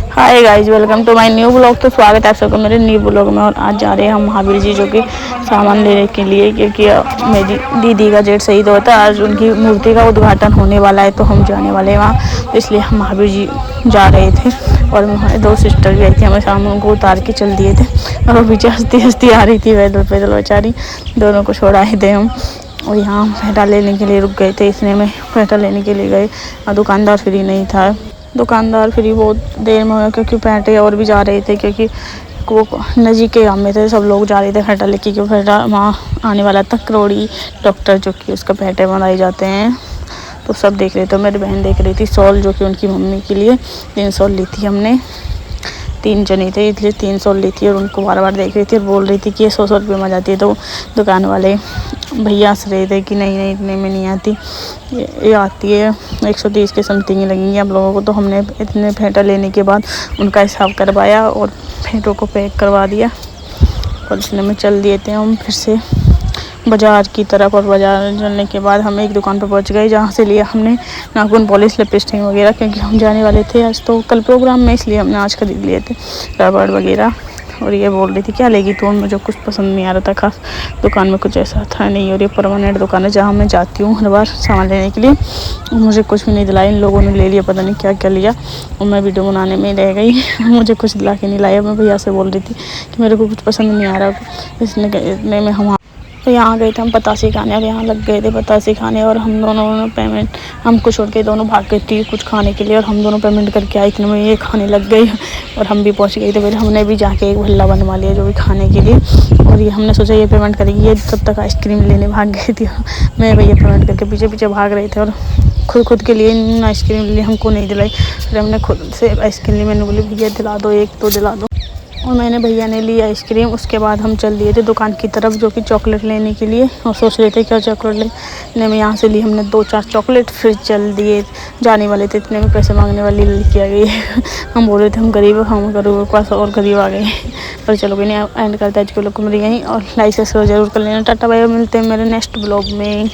Hi guys, welcome to my new blog. तो स्वागत है आप सबका मेरे न्यू ब्लॉग में। और आज जा रहे हैं हम महावीर जी जो कि सामान लेने के लिए, क्योंकि मेरी दीदी का जेठ शहीद होता है। आज उनकी मूर्ति का उद्घाटन होने वाला है, तो हम जाने वाले हैं वहाँ। तो इसलिए हम महावीर जी जा रहे थे और हमारे दो सिस्टर भी आई थी, हमें शाम उनको उतार के चल दिए थे। और वो पीछे हंसती हंसती आ रही थी पैदल पैदल बेचारी, दोनों को छोड़ाए थे हम। और यहाँ पेटा लेने के लिए रुक गए थे, इसने में पेटा लेने के लिए गए और दुकानदार फ्री नहीं था। दुकानदार फ्री बहुत देर में हुआ, क्योंकि पैंटे और भी जा रहे थे, क्योंकि वो नज़दीक के गाँव में थे, सब लोग जा रहे थे फेटा लेके। क्योंकि फेटा वहाँ आने वाला था करोड़ी डॉक्टर, जो कि उसका पैंटे बनाए जाते हैं। तो सब देख रहे थे। मेरी बहन देख रही थी शॉल, जो कि उनकी मम्मी के लिए 3 शॉल ली थी हमने। 3 जने थे इसलिए 3 शॉल ली थी, और उनको बार बार देख रही थी और बोल रही थी कि ये 100 रुपये में आ जाती है। तो दुकान वाले भैया हंस रहे थे कि नहीं नहीं, इतने में नहीं आती, ये आती है 130 के समथिंग ही लगेंगे आप लोगों को। तो हमने इतने फेंटा लेने के बाद उनका हिसाब करवाया और फेंटों को पैक करवा दिया, और इसने में चल दिए थे हम फिर से बाज़ार की तरफ। और बाज़ार चलने के बाद हम एक दुकान पर पहुंच गए, जहां से लिया हमने नाखून पॉलिश, लिपस्टिक वगैरह, क्योंकि हम जाने वाले थे आज, तो कल प्रोग्राम में, इसलिए हमने आज खरीद लिए थे रबड़ वगैरह। और ये बोल रही थी क्या लेगी, तो मुझे कुछ पसंद नहीं आ रहा था खास, दुकान में कुछ ऐसा था नहीं। और ये परमानेंट दुकान है जहाँ मैं जाती हूँ हर बार सामान लेने के लिए। मुझे कुछ भी नहीं दिला, इन लोगों ने ले लिया, पता नहीं क्या क्या लिया, और मैं वीडियो बनाने में रह गई। मुझे कुछ दिला के नहीं लाया। मैं भैया से बोल रही थी कि मेरे को कुछ पसंद नहीं आ रहा, इसने इतने में हम तो यहाँ गए थे हम पतासे खाने, और यहाँ लग गए थे पतासे खाने। और हम दोनों ने पेमेंट, हमको छोड़ के दोनों भाग गई थी कुछ खाने के लिए, और हम दोनों पेमेंट करके आए, इतने में ये खाने लग गई और हम भी पहुँच गए थे। फिर हमने भी जाके एक भल्ला बनवा लिया जो भी खाने के लिए। और ये हमने सोचा ये पेमेंट करेगी, ये तब तक आइसक्रीम लेने भाग गई थी। मैं भैया पेमेंट करके पीछे पीछे भाग रहे थे, और खुद के लिए आइसक्रीम लिए, हमको नहीं दिलाई। फिर हमने खुद से आइसक्रीम ली। मैंने बोली भैया दिला दो, एक तो दिला दो, और मैंने भैया ने ली आइसक्रीम। उसके बाद हम चल दिए थे दुकान की तरफ, जो कि चॉकलेट लेने के लिए, और सोच रहे थे क्या चॉकलेट लेने में। यहाँ से ली हमने 2-4 चॉकलेट, फिर चल दिए, जाने वाले थे, इतने में पैसे मांगने वाली लड़की आ गई। हम बोल रहे थे हम गरीब, हम गरीब के पास और गरीब आ गए। पर चलो कोई नहीं, एंड करते आज के लोग को मेरी यहीं, और लाइक सब्सक्राइब जरूर कर लेना। टाटा बाय, मिलते हैं मेरे नेक्स्ट ब्लॉग में।